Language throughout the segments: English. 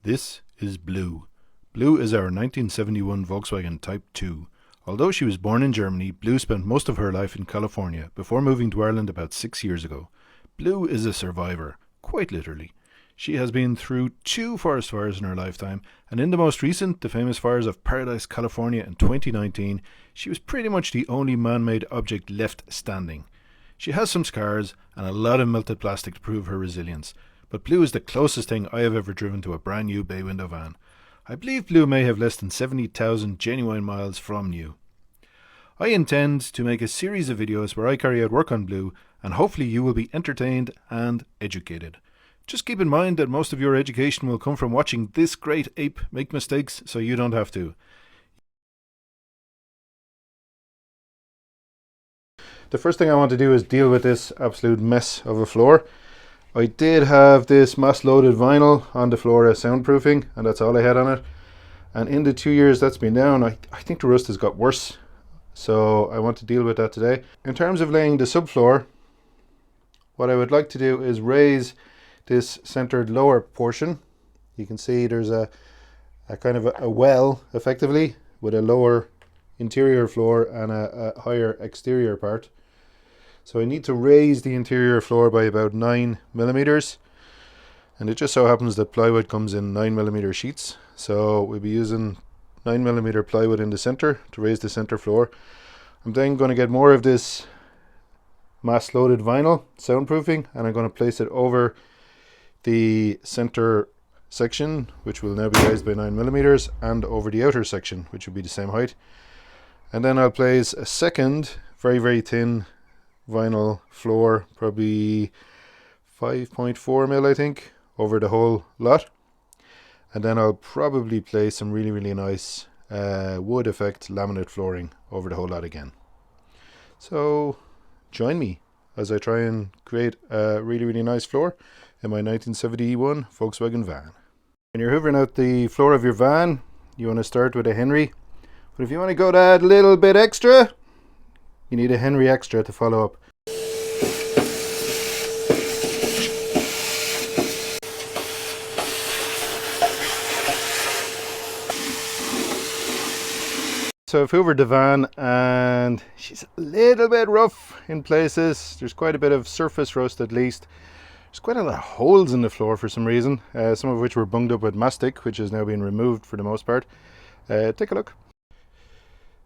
This is Blue. Blue is our 1971 Volkswagen Type 2. Although she was born in Germany, Blue spent most of her life in California before moving to Ireland about 6 years ago. Blue is a survivor, quite literally. She has been through 2 forest fires in her lifetime, and in the most recent, the famous fires of Paradise, California in 2019, she was pretty much the only man-made object left standing. She has some scars and a lot of melted plastic to prove her resilience, but Blue is the closest thing I have ever driven to a brand new bay window van. I believe Blue may have less than 70,000 genuine miles from new. I intend to make a series of videos where I carry out work on Blue, and hopefully you will be entertained and educated. Just keep in mind that most of your education will come from watching this great ape make mistakes, so you don't have to. The first thing I want to do is deal with this absolute mess of a floor. I did have this mass-loaded vinyl on the floor as soundproofing, and that's all I had on it. And in the 2 years that's been down, I think the rust has got worse. So I want to deal with that today. In terms of laying the subfloor, what I would like to do is raise this centered lower portion. You can see there's a kind of a well, effectively, with a lower interior floor and a higher exterior part. So I need to raise the interior floor by about 9 millimeters, and it just so happens that plywood comes in 9mm sheets, so we'll be using 9mm plywood in the center to raise the center floor. I'm then going to get more of this mass loaded vinyl soundproofing, and I'm going to place it over the center section, which will now be raised by 9mm, and over the outer section, which will be the same height. And then I'll place a second very thin vinyl floor, probably 5.4mm I think, over the whole lot. And then I'll probably place some really nice wood effect laminate flooring over the whole lot again. So join me as I try and create a really nice floor in my 1971 Volkswagen van. When you're hoovering out the floor of your van, you want to start with a Henry, but if you want to go that little bit extra, you need a Henry extra to follow up. So I've hoovered the van and she's a little bit rough in places. There's quite a bit of surface rust at least. There's quite a lot of holes in the floor for some reason, some of which were bunged up with mastic, which has now been removed for the most part. Take a look.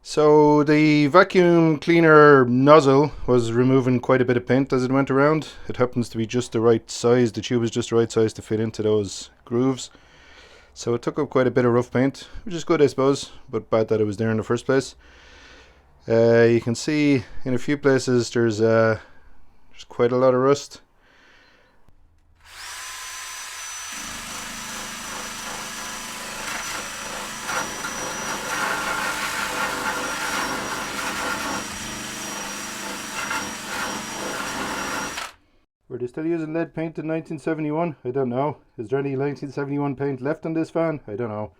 So the vacuum cleaner nozzle was removing quite a bit of paint as it went around. It happens to be just the right size. The tube is just the right size to fit into those grooves. So it took up quite a bit of rough paint, which is good I suppose, but bad that it was there in the first place. You can see in a few places there's quite a lot of rust. Were they still using lead paint in 1971? I don't know. Is there any 1971 paint left on this van? I don't know.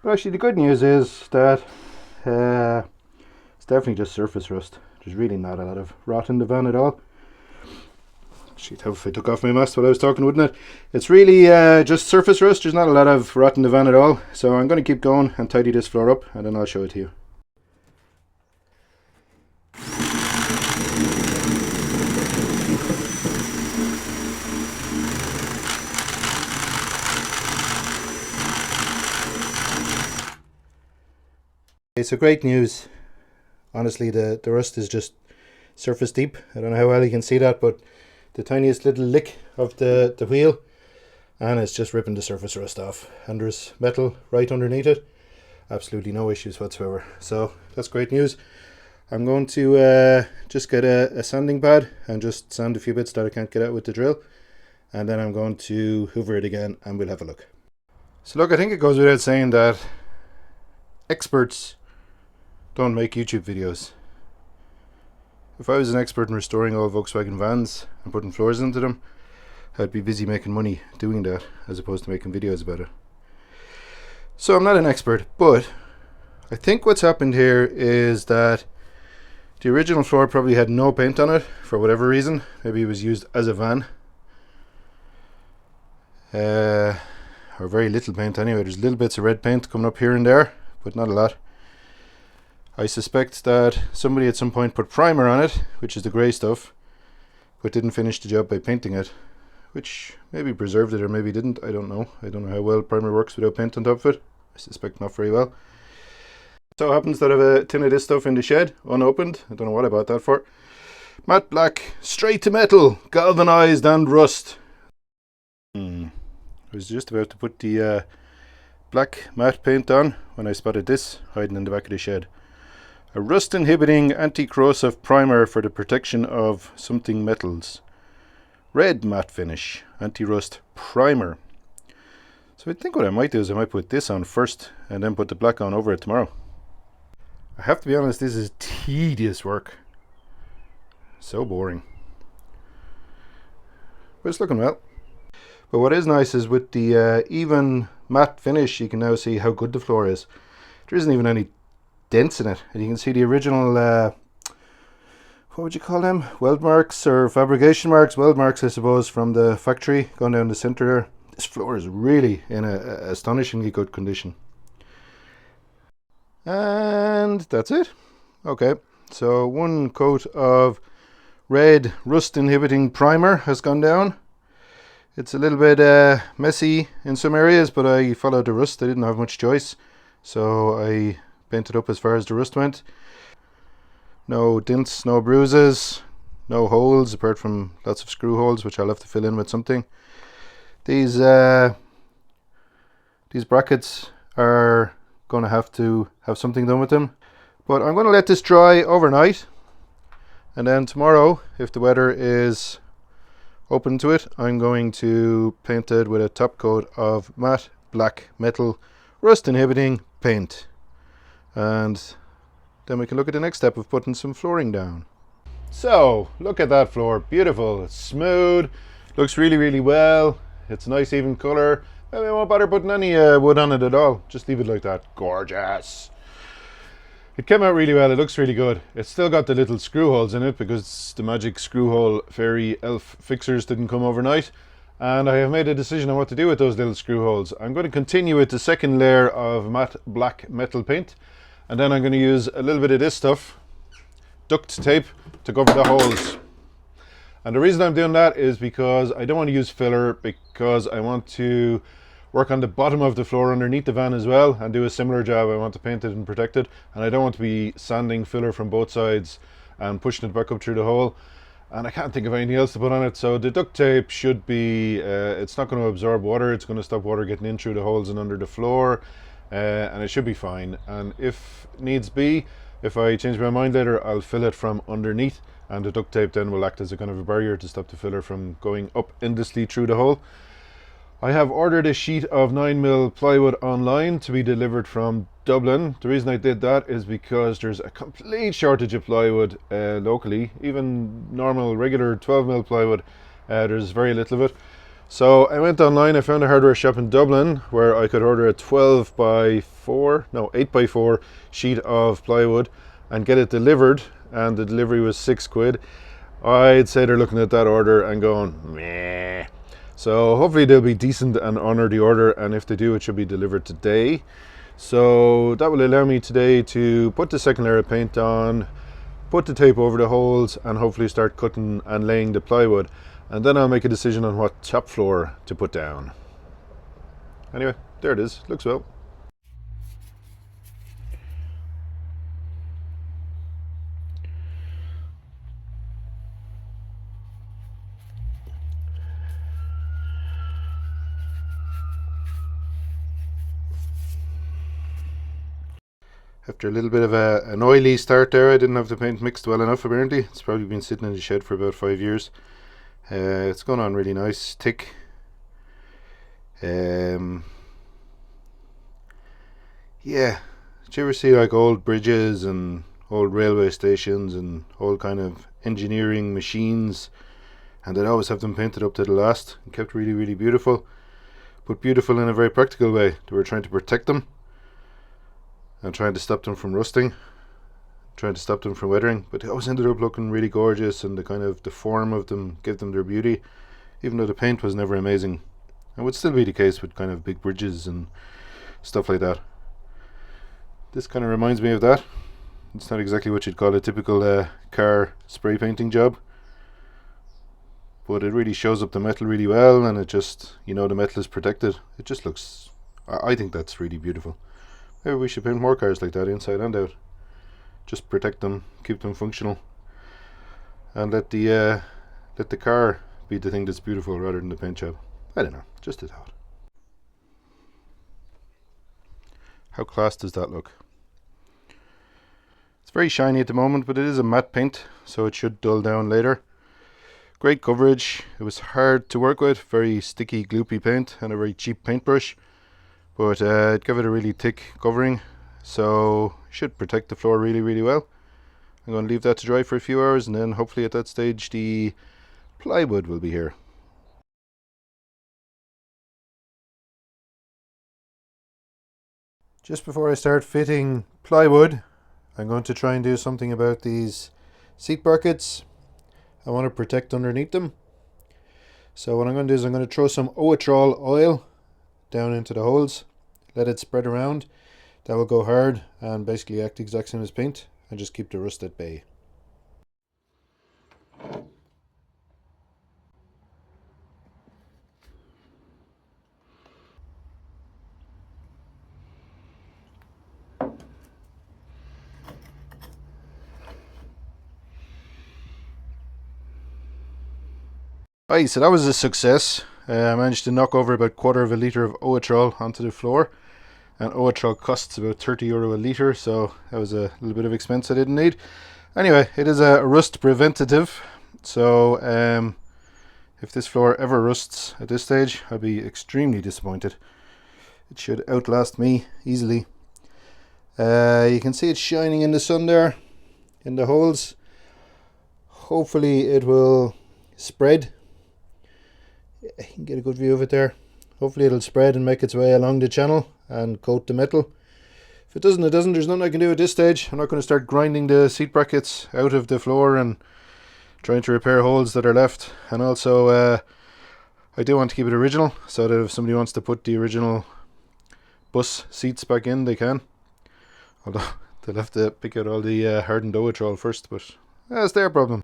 But actually the good news is that it's definitely just surface rust. There's really not a lot of rot in the van at all. She'd have if I took off my mask while I was talking, wouldn't it? It's really just surface rust. There's not a lot of rot in the van at all. So I'm going to keep going and tidy this floor up, and then I'll show it to you. So great news. Honestly, the rust is just surface deep. I don't know how well you can see that, but the tiniest little lick of the wheel, and it's just ripping the surface rust off. And there's metal right underneath it. Absolutely no issues whatsoever. So that's great news. I'm going to just get a sanding pad and just sand a few bits that I can't get out with the drill. And then I'm going to hoover it again and we'll have a look. So look, I think it goes without saying that experts don't make YouTube videos. If I was an expert in restoring all Volkswagen vans and putting floors into them, I'd be busy making money doing that as opposed to making videos about it. So I'm not an expert, but I think what's happened here is that the original floor probably had no paint on it for whatever reason. Maybe it was used as a van. or very little paint anyway. There's little bits of red paint coming up here and there, but not a lot. I suspect that somebody at some point put primer on it, which is the grey stuff, but didn't finish the job by painting it, which maybe preserved it or maybe didn't. I don't know. I don't know how well primer works without paint on top of it. I suspect not very well. So it happens that I have a tin of this stuff in the shed, unopened. I don't know what I bought that for. Matte black, straight to metal, galvanized and rust. I was just about to put the black matte paint on when I spotted this hiding in the back of the shed. A rust inhibiting anti-corrosive primer for the protection of something metals. Red matte finish, anti-rust primer. So I think what I might do is I might put this on first and then put the black on over it tomorrow. I have to be honest, this is tedious work. So boring. But it's looking well. But what is nice is with the even matte finish, you can now see how good the floor is. There isn't even any dents in it. And you can see the original, what would you call them? Weld marks or fabrication marks? Weld marks, I suppose, from the factory going down the center there. This floor is really in a astonishingly good condition. And that's it. Okay, so one coat of red rust inhibiting primer has gone down. It's a little bit messy in some areas, but I followed the rust. I didn't have much choice, so I painted up as far as the rust went. No dents, no bruises, no holes apart from lots of screw holes, which I'll have to fill in with something. These brackets are going to have something done with them, but I'm going to let this dry overnight, and then tomorrow, if the weather is open to it, I'm going to paint it with a top coat of matte black metal rust inhibiting paint, and then we can look at the next step of putting some flooring down. So look at that floor, beautiful, it's smooth, looks really well, it's a nice even color. I won't bother putting any wood on it at all, just leave it like that. Gorgeous. It came out really well, it looks really good. It's still got the little screw holes in it because the magic screw hole fairy elf fixers didn't come overnight, and I have made a decision on what to do with those little screw holes. I'm going to continue with the second layer of matte black metal paint, and then I'm going to use a little bit of this stuff, duct tape, to cover the holes. And the reason I'm doing that is because I don't want to use filler, because I want to work on the bottom of the floor underneath the van as well and do a similar job. I want to paint it and protect it, and I don't want to be sanding filler from both sides and pushing it back up through the hole, and I can't think of anything else to put on it. So the duct tape should be, it's not going to absorb water, it's going to stop water getting in through the holes and under the floor, and it should be fine. And if needs be, if I change my mind later, I'll fill it from underneath, and the duct tape then will act as a kind of a barrier to stop the filler from going up endlessly through the hole. I have ordered a sheet of 9mm plywood online to be delivered from Dublin. The reason I did that is because there's a complete shortage of plywood locally. Even normal regular 12mm plywood, there's very little of it. So I went online, I found a hardware shop in Dublin where I could order a 8x4 sheet of plywood and get it delivered, and the delivery was £6. I'd say they're looking at that order and going, meh. So hopefully they'll be decent and honor the order, and if they do, it should be delivered today. So that will allow me today to put the second layer of paint on, put the tape over the holes, and hopefully start cutting and laying the plywood, and then I'll make a decision on what top floor to put down. Anyway, there it is, looks well. After a little bit of an oily start there, I didn't have the paint mixed well enough apparently. It's probably been sitting in the shed for about 5 years. It's going on really nice, thick. Yeah, did you ever see like old bridges and old railway stations and old kind of engineering machines, and they'd always have them painted up to the last and kept really beautiful, but beautiful in a very practical way. They were trying to protect them and trying to stop them from rusting, trying to stop them from weathering, but they always ended up looking really gorgeous, and the form of them gave them their beauty, even though the paint was never amazing. and would still be the case with kind of big bridges and stuff like that. This kind of reminds me of that. It's not exactly what you'd call a typical car spray painting job, but it really shows up the metal really well, and it just, you know, the metal is protected. It just looks, I think that's really beautiful. Maybe we should paint more cars like that, inside and out. Just protect them, keep them functional, and let the car be the thing that's beautiful rather than the paint job. I don't know, just a thought. How class does that look? It's very shiny at the moment, but it is a matte paint, so it should dull down later. Great coverage. It was hard to work with, very sticky, gloopy paint, and a very cheap paintbrush, but it gave it a really thick covering, so should protect the floor really, really well. I'm going to leave that to dry for a few hours, and then hopefully at that stage the plywood will be here. Just before I start fitting plywood, I'm going to try and do something about these seat brackets. I want to protect underneath them. So what I'm going to do is I'm going to throw some Oatrol oil down into the holes, let it spread around. That will go hard and basically act the exact same as paint, and just keep the rust at bay. Right, so that was a success. I managed to knock over about quarter of a litre of Oatrol onto the floor, and Oatrol costs about €30 a litre, so that was a little bit of expense I didn't need. Anyway, it is a rust preventative, so if this floor ever rusts at this stage, I'll be extremely disappointed. It should outlast me easily. You can see it's shining in the sun there, in the holes. Hopefully it will spread. You can get a good view of it there. Hopefully it'll spread and make its way along the channel and coat the metal. If it doesn't, it doesn't. There's nothing I can do at this stage. I'm not going to start grinding the seat brackets out of the floor and trying to repair holes that are left. And also I do want to keep it original, so that if somebody wants to put the original bus seats back in, they can. Although they'll have to pick out all the hardened Oatrol first, but that's their problem.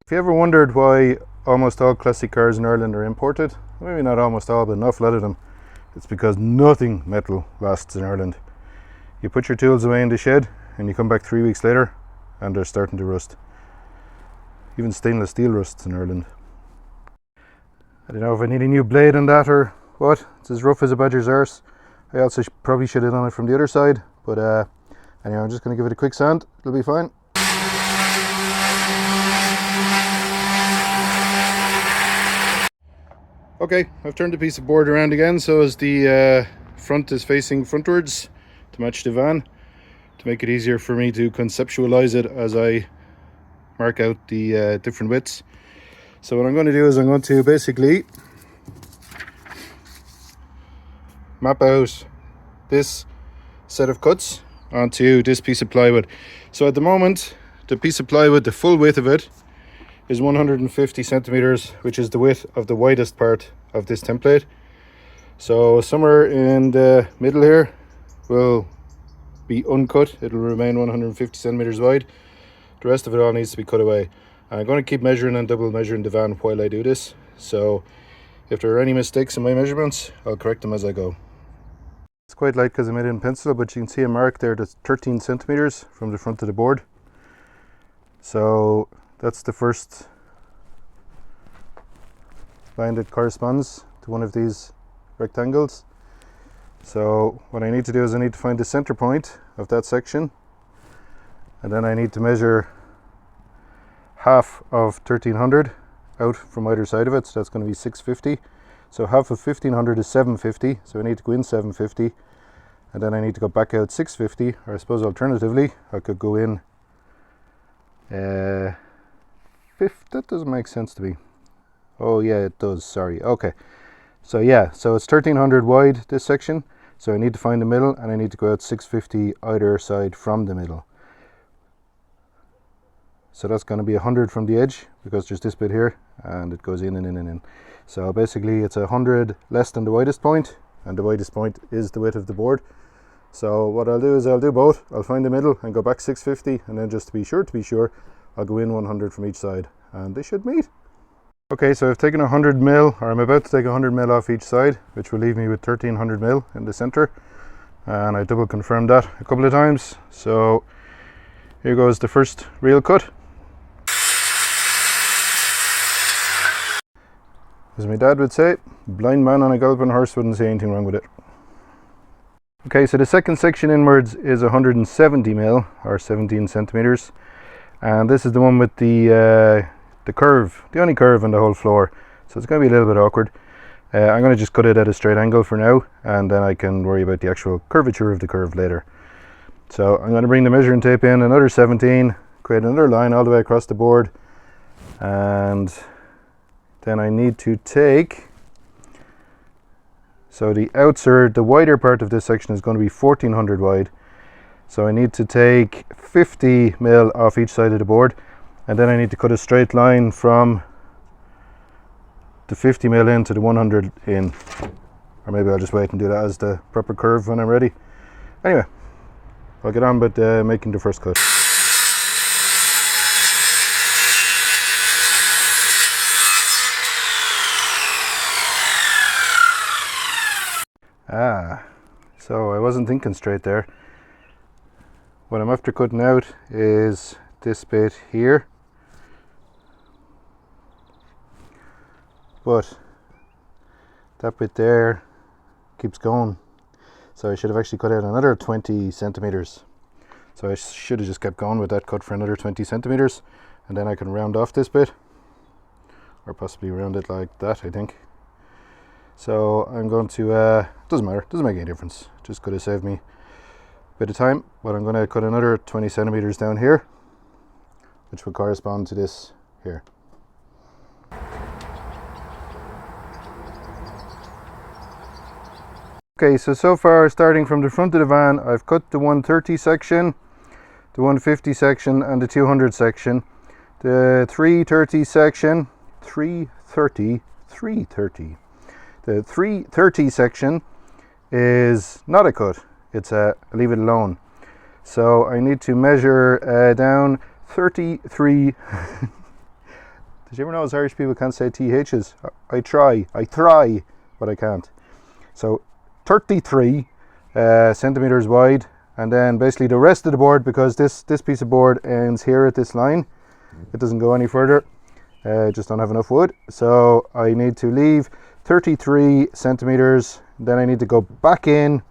If you ever wondered why almost all classic cars in Ireland are imported, maybe not almost all, but an awful lot of them, it's because nothing metal lasts in Ireland. You put your tools away in the shed and you come back 3 weeks later and they're starting to rust. Even stainless steel rusts in Ireland. I don't know if I need a new blade on that or what. It's as rough as a badger's arse. I also probably should have done it from the other side, but anyway, I'm just going to give it a quick sand. It'll be fine. Okay, I've turned the piece of board around again so as the front is facing frontwards to match the van, to make it easier for me to conceptualize it as I mark out the different widths. So what I'm going to do is I'm going to basically map out this set of cuts onto this piece of plywood. So at the moment, the piece of plywood, the full width of it is 150 centimeters, which is the width of the widest part of this template. So somewhere in the middle here will be uncut. It'll remain 150 centimeters wide. The rest of it all needs to be cut away. I'm going to keep measuring and double measuring the van while I do this. So if there are any mistakes in my measurements, I'll correct them as I go. It's quite light because I made it in pencil, but you can see a mark there that's 13 centimeters from the front of the board. So that's the first line that corresponds to one of these rectangles. So what I need to do is I need to find the center point of that section, and then I need to measure half of 1300 out from either side of it, so that's going to be 650. So half of 1500 is 750, so I need to go in 750, and then I need to go back out 650, or I suppose alternatively I could go in that doesn't make sense to me. Oh yeah, it does, sorry. Okay, so yeah, so it's 1300 wide, this section, so I need to find the middle, and I need to go out 650 either side from the middle. So that's going to be 100 from the edge, because there's this bit here and it goes in and in and in. So basically it's 100 less than the widest point, and the widest point is the width of the board. So what I'll do is I'll do both. I'll find the middle and go back 650, and then just to be sure, I'll go in 100 from each side, and they should meet. Okay, so I've taken 100 mil, or I'm about to take 100 mil off each side, which will leave me with 1300 mil in the center, and I double confirmed that a couple of times. So here goes the first real cut. As my dad would say, blind man on a galloping horse wouldn't see anything wrong with it. Okay, so the second section inwards is 170 mil, or 17 centimeters, and this is the one with the curve, the only curve on the whole floor. So it's going to be a little bit awkward. I'm going to just cut it at a straight angle for now, and then I can worry about the actual curvature of the curve later. So I'm going to bring the measuring tape in, another 17, create another line all the way across the board, and then I need to take, so the outside, the wider part of this section is going to be 1400 wide. So I need to take 50 mil off each side of the board, and then I need to cut a straight line from the 50 mil in to the 100 in. Or maybe I'll just wait and do that as the proper curve when I'm ready. Anyway, I'll get on with making the first cut. So I wasn't thinking straight there. What I'm after cutting out is this bit here, but that bit there keeps going, so I should have actually cut out another 20 centimeters. So I should have just kept going with that cut for another 20 centimeters, and then I can round off this bit, or possibly round it like that, I think. So I'm going to, doesn't matter, doesn't make any difference, just could have saved me a bit of time. But I'm going to cut another 20 centimeters down here, which will correspond to this here. Okay, so far, starting from the front of the van, I've cut the 130 section, the 150 section, and the 200 section. The 330 section, the 330 section is not a cut, it's a leave it alone. So I need to measure down 33. Did you ever notice Irish people can't say THs? I try, but I can't. So 33 centimeters wide, and then basically the rest of the board, because this piece of board ends here at this line, it doesn't go any further. Just don't have enough wood, so I need to leave 33 centimeters. Then I need to go back in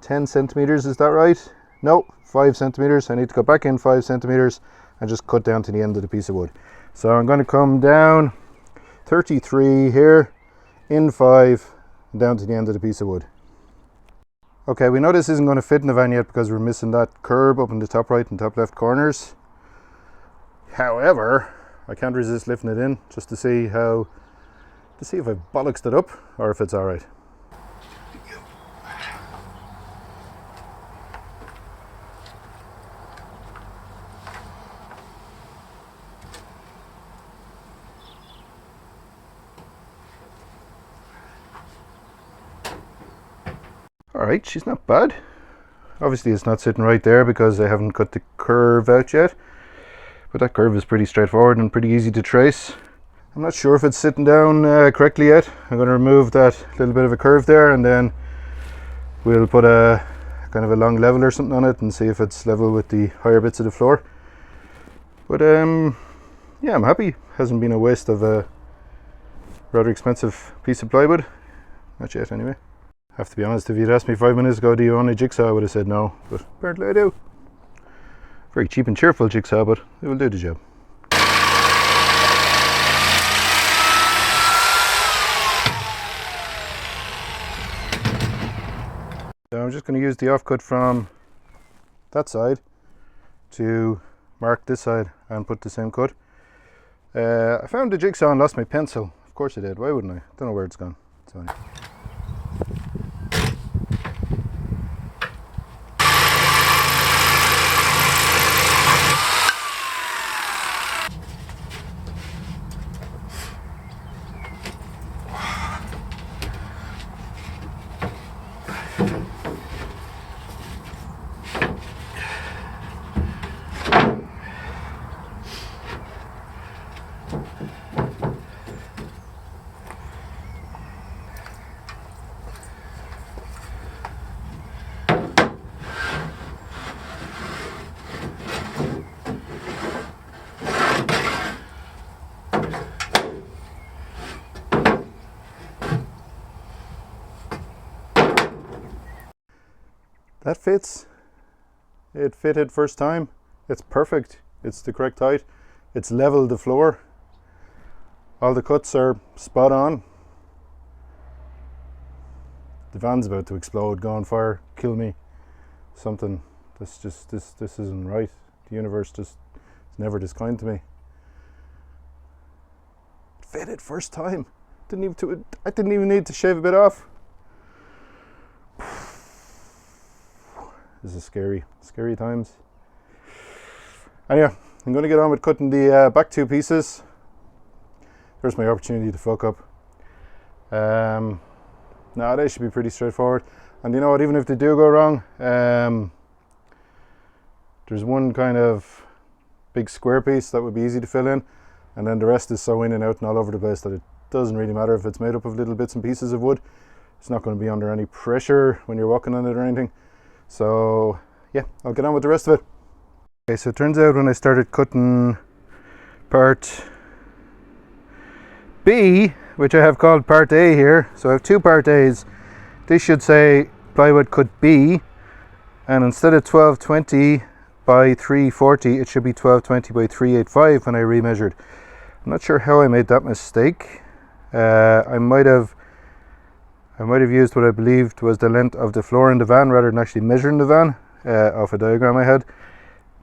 10 centimeters, is that right? No, 5 centimeters. I need to go back in 5 centimeters and just cut down to the end of the piece of wood. So I'm going to come down 33 here, in 5, down to the end of the piece of wood. Okay, we know this isn't going to fit in the van yet because we're missing that curb up in the top right and top left corners. However, I can't resist lifting it in just to see if I bollocksed it up or if it's all right. Alright, she's not bad. Obviously it's not sitting right there because I haven't cut the curve out yet, but that curve is pretty straightforward and pretty easy to trace. I'm not sure if it's sitting down correctly yet. I'm going to remove that little bit of a curve there, and then we'll put a kind of a long level or something on it and see if it's level with the higher bits of the floor. But yeah, I'm happy. Hasn't been a waste of a rather expensive piece of plywood. Not yet anyway. Have to be honest, if you'd asked me 5 minutes ago, do you own a jigsaw, I would have said no, but apparently I do. Very cheap and cheerful jigsaw, but it will do the job. So I'm just going to use the offcut from that side to mark this side and put the same cut. I found the jigsaw and lost my pencil. Of course I did, why wouldn't I? Don't know where it's gone. It's fine. That fits. It fitted first time. It's perfect. It's the correct height. It's leveled the floor. All the cuts are spot on. The van's about to explode. Go on fire. Kill me. Something. This isn't right. The universe just is never this kind to me. It fitted first time. I didn't even need to shave a bit off. This is scary times. Anyway, I'm going to get on with cutting the back two pieces. There's my opportunity to fuck up. Now they should be pretty straightforward. And you know what, even if they do go wrong, there's one kind of big square piece that would be easy to fill in, and then the rest is so in and out and all over the place that it doesn't really matter if it's made up of little bits and pieces of wood. It's not going to be under any pressure when you're walking on it or anything. So yeah, I'll get on with the rest of it. Okay, so it turns out when I started cutting part B, which I have called part A here, so I have two part A's. This should say plywood cut B, and instead of 1220 by 340, it should be 1220 by 385 when I remeasured. I'm not sure how I made that mistake. I might have used what I believed was the length of the floor in the van rather than actually measuring the van off a diagram I had.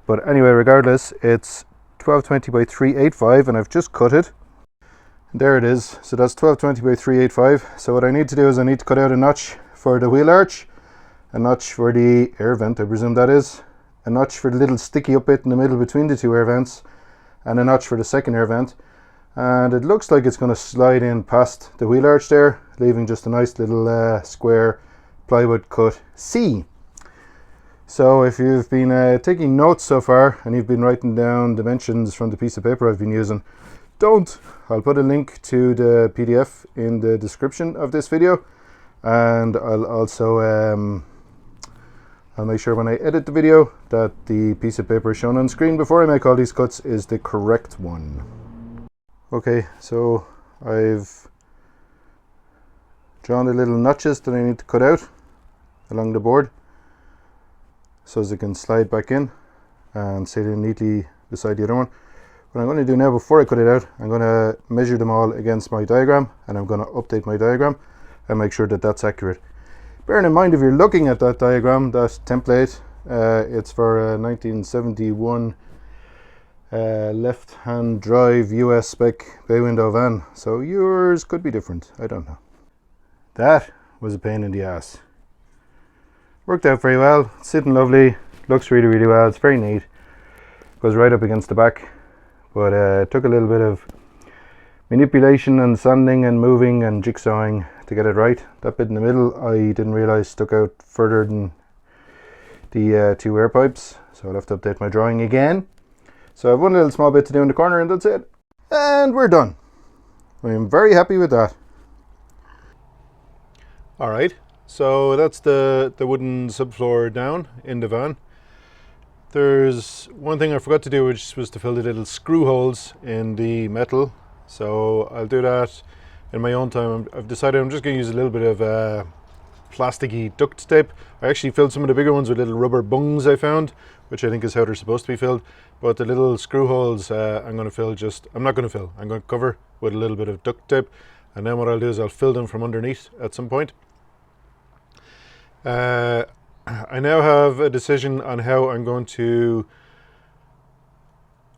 But anyway, regardless, it's 1220 by 385 and I've just cut it. There it is. So that's 1220 by 385. So what I need to do is I need to cut out a notch for the wheel arch, a notch for the air vent, I presume that is, a notch for the little sticky up bit in the middle between the two air vents, and a notch for the second air vent. And it looks like it's going to slide in past the wheel arch there, leaving just a nice little square plywood cut C. So if you've been taking notes so far and you've been writing down dimensions from the piece of paper I've been using, don't. I'll put a link to the PDF in the description of this video, and I'll also I'll make sure when I edit the video that the piece of paper shown on screen before I make all these cuts is the correct one. Okay, so I've drawn the little notches that I need to cut out along the board so as it can slide back in and sit in neatly beside the other one. What I'm going to do now, before I cut it out, I'm going to measure them all against my diagram, and I'm going to update my diagram and make sure that that's accurate. Bearing in mind, if you're looking at that diagram, that template, it's for a 1971 left-hand drive US spec bay window van, so yours could be different. I don't know. That was a pain in the ass. Worked out very well, sitting lovely, looks really, really well. It's very neat, goes right up against the back, but it took a little bit of manipulation and sanding and moving and jigsawing to get it right. That bit in the middle I didn't realise stuck out further than the two air pipes, so I'll have to update my drawing again. So I have one little small bit to do in the corner and that's it. And we're done. I am very happy with that. Alright, so that's the wooden subfloor down in the van. There's one thing I forgot to do, which was to fill the little screw holes in the metal. So I'll do that in my own time. I've decided I'm just going to use a little bit of plasticky duct tape. I actually filled some of the bigger ones with little rubber bungs I found, which I think is how they're supposed to be filled. But the little screw holes I'm going to fill I'm not going to fill. I'm going to cover with a little bit of duct tape. And then what I'll do is I'll fill them from underneath at some point. I now have a decision on how I'm going to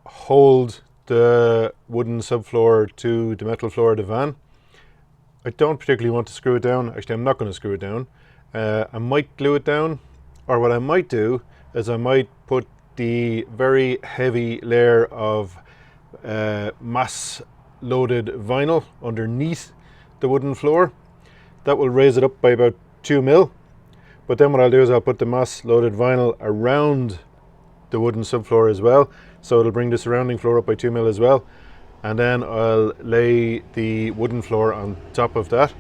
hold the wooden subfloor to the metal floor of the van. I don't particularly want to screw it down. Actually, I'm not going to screw it down. I might glue it down, or what I might do is I might put the very heavy layer of mass loaded vinyl underneath the wooden floor. That will raise it up by about 2 mil. But then what I'll do is I'll put the mass loaded vinyl around the wooden subfloor as well. So it'll bring the surrounding floor up by 2 mil as well. And then I'll lay the wooden floor on top of that.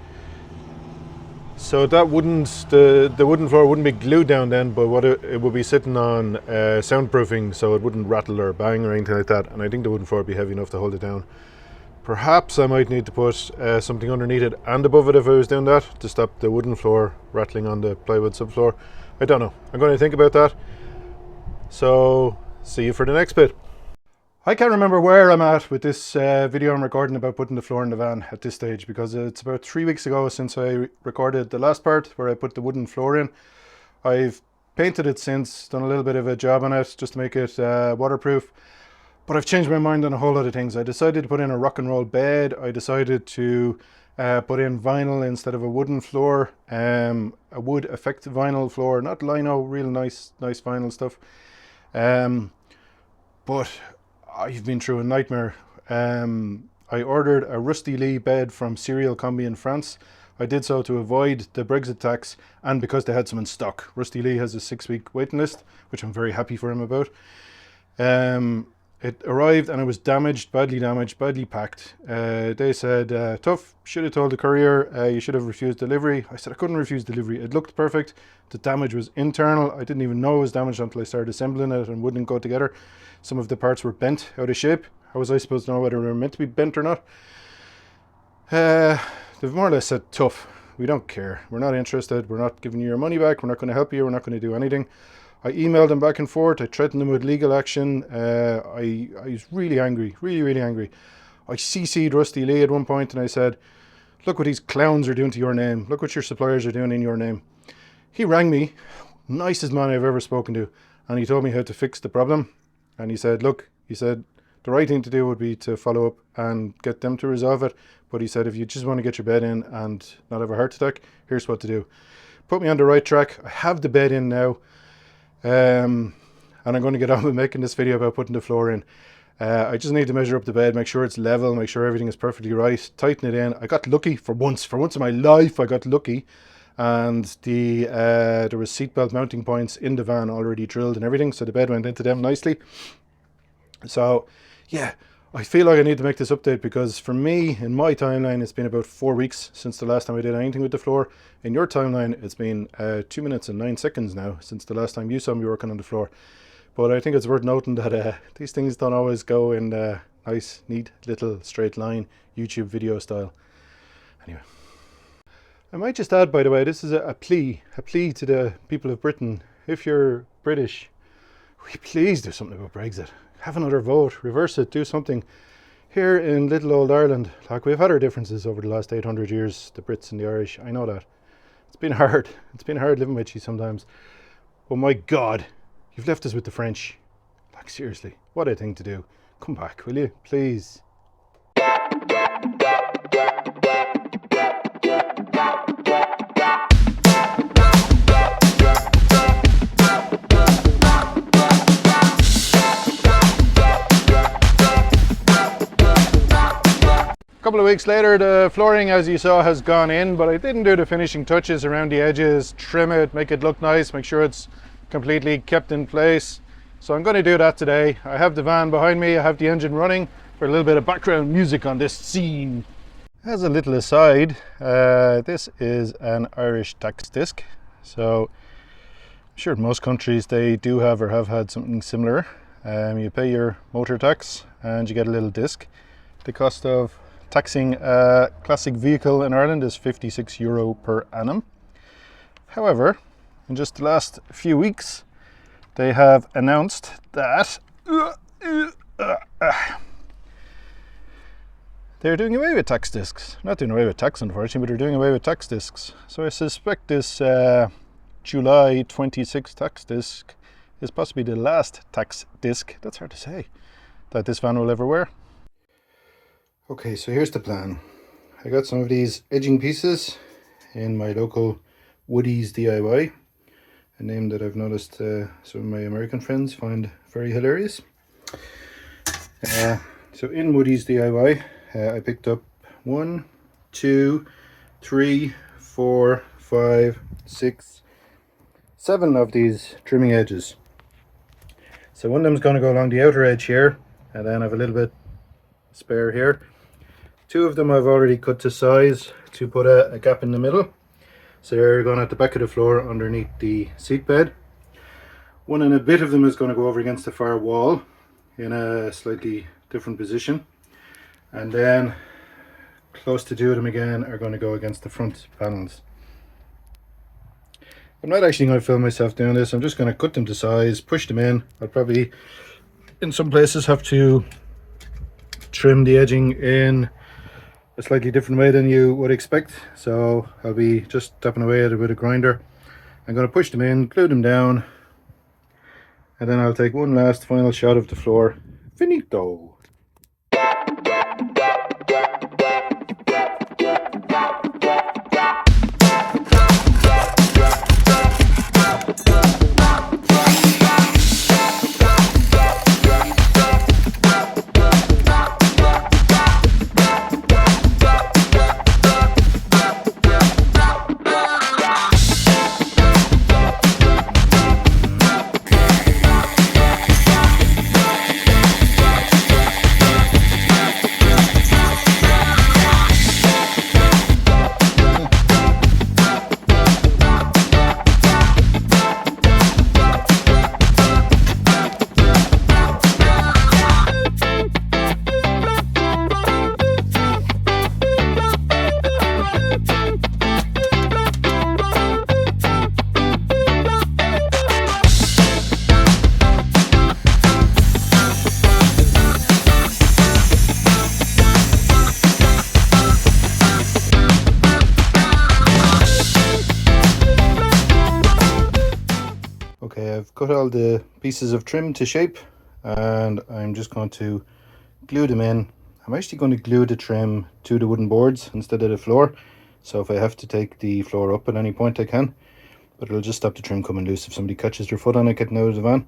So that the wooden floor wouldn't be glued down then, but what it would be sitting on soundproofing, so it wouldn't rattle or bang or anything like that. And I think the wooden floor would be heavy enough to hold it down. Perhaps I might need to put something underneath it and above it if I was doing that, to stop the wooden floor rattling on the plywood subfloor. I don't know. I'm going to think about that. So, see you for the next bit. I can't remember where I'm at with this video I'm recording about putting the floor in the van at this stage, because it's about 3 weeks ago since I recorded the last part where I put the wooden floor in. I've painted it since, done a little bit of a job on it just to make it waterproof. But I've changed my mind on a whole lot of things. I decided to put in a rock and roll bed. I decided to put in vinyl instead of a wooden floor. A wood effect vinyl floor, not lino, real nice vinyl stuff. But I've been through a nightmare. I ordered a Rusty Lee bed from Serial Combi in France. I did so to avoid the Brexit tax and because they had some in stock. Rusty Lee has a 6-week waiting list, which I'm very happy for him about. It arrived and it was badly packed. They said, tough, should have told the courier, you should have refused delivery. I said I couldn't refuse delivery. It looked perfect. The damage was internal. I didn't even know it was damaged until I started assembling it and wouldn't go together. Some of the parts were bent out of shape. How was I supposed to know whether they were meant to be bent or not? They've more or less said, tough, we don't care. We're not interested. We're not giving you your money back. We're not going to help you. We're not going to do anything. I emailed them back and forth. I threatened them with legal action. I was really angry, really angry. I CC'd Rusty Lee at one point and I said, look what these clowns are doing to your name. Look what your suppliers are doing in your name. He rang me, nicest man I've ever spoken to, and he told me how to fix the problem. And he said, look, he said, the right thing to do would be to follow up and get them to resolve it. But he said, if you just want to get your bed in and not have a heart attack, here's what to do. Put me on the right track. I have the bed in now. And I'm going to get on with making this video about putting the floor in. I just need to measure up the bed, make sure it's level, make sure everything is perfectly right, tighten it in. I got lucky for once in my life. I got lucky, and there was seatbelt mounting points in the van already drilled and everything, so the bed went into them nicely. So yeah, I feel like I need to make this update because for me, in my timeline, it's been about 4 weeks since the last time I did anything with the floor. In your timeline, it's been 2 minutes and 9 seconds now since the last time you saw me working on the floor. But I think it's worth noting that these things don't always go in nice, neat, little straight line YouTube video style. Anyway, I might just add, by the way, this is a plea to the people of Britain. If you're British, will you please do something about Brexit? Have another vote, reverse it, do something. Here in little old Ireland, like, we've had our differences over the last 800 years, the Brits and the Irish, I know that. It's been hard. It's been hard living with you sometimes. But my God, you've left us with the French. Like, seriously, what a thing to do. Come back, will you? Please. A couple of weeks later, the flooring, as you saw, has gone in, but I didn't do the finishing touches around the edges, trim it, make it look nice, make sure it's completely kept in place. So I'm going to do that today. I have the van behind me, I have the engine running for a little bit of background music on this scene. As a little aside, this is an Irish tax disc. So I'm sure in most countries they do have or have had something similar. You pay your motor tax and you get a little disc. The cost of taxing a classic vehicle in Ireland is €56 per annum. However, in just the last few weeks, they have announced that they're doing away with tax discs. Not doing away with tax, unfortunately, but they're doing away with tax discs. So I suspect this July 26 tax disc is possibly the last tax disc, that's hard to say, that this van will ever wear. Okay, so here's the plan. I got some of these edging pieces in my local Woody's DIY, a name that I've noticed some of my American friends find very hilarious. So in Woody's DIY, I picked up 1, 2, 3, 4, 5, 6, 7 of these trimming edges. So one of them is going to go along the outer edge here, and then I have a little bit spare here. 2 of them I've already cut to size to put a gap in the middle. So they're going at the back of the floor underneath the seat bed. 1 and a bit of them is going to go over against the far wall in a slightly different position. And then close to 2 of them again are going to go against the front panels. I'm not actually going to film myself doing this. I'm just going to cut them to size, push them in. I'll probably in some places have to trim the edging in a slightly different way than you would expect, so I'll be just tapping away at it with a grinder. I'm going to push them in, glue them down, and then I'll take one last final shot of the floor. Finito! Okay, I've cut all the pieces of trim to shape and I'm just going to glue them in. I'm actually going to glue the trim to the wooden boards instead of the floor, so if I have to take the floor up at any point I can, but it'll just stop the trim coming loose if somebody catches their foot on it getting out of the van.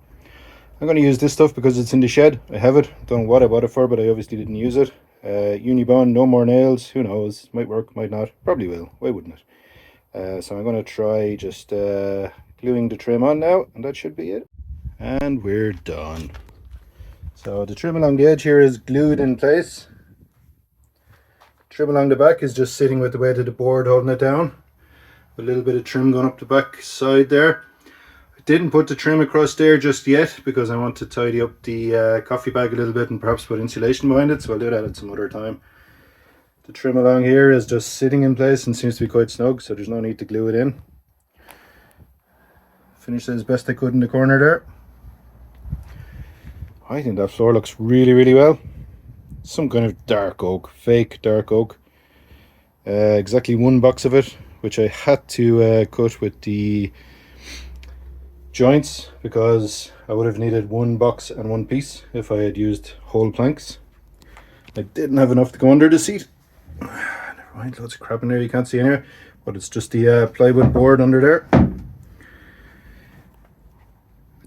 I'm going to use this stuff because it's in the shed. I have it, don't know what I bought it for, but I obviously didn't use it. Unibond, no more nails, who knows, might work, might not, probably will, why wouldn't it? So I'm going to try just gluing the trim on now, and that should be it. And we're done. So the trim along the edge here is glued in place. Trim along the back is just sitting with the weight of the board holding it down. A little bit of trim going up the back side there. I didn't put the trim across there just yet because I want to tidy up the coffee bag a little bit and perhaps put insulation behind it, so I'll do that at some other time. The trim along here is just sitting in place and seems to be quite snug, so there's no need to glue it in. Finished it as best I could in the corner there. I think that floor looks really, really well. Some kind of dark oak, fake dark oak. Exactly 1 box of it, which I had to cut with the joints because I would have needed 1 box and 1 piece if I had used whole planks. I didn't have enough to go under the seat. Never mind, loads of crap in there you can't see anyway, but it's just the plywood board under there.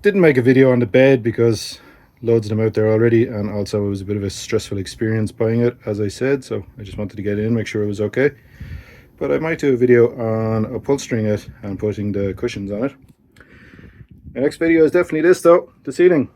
Didn't make a video on the bed because loads of them out there already, and also it was a bit of a stressful experience buying it, as I said, so I just wanted to get in, make sure it was okay. But I might do a video on upholstering it and putting the cushions on it. My next video is definitely this though, the ceiling.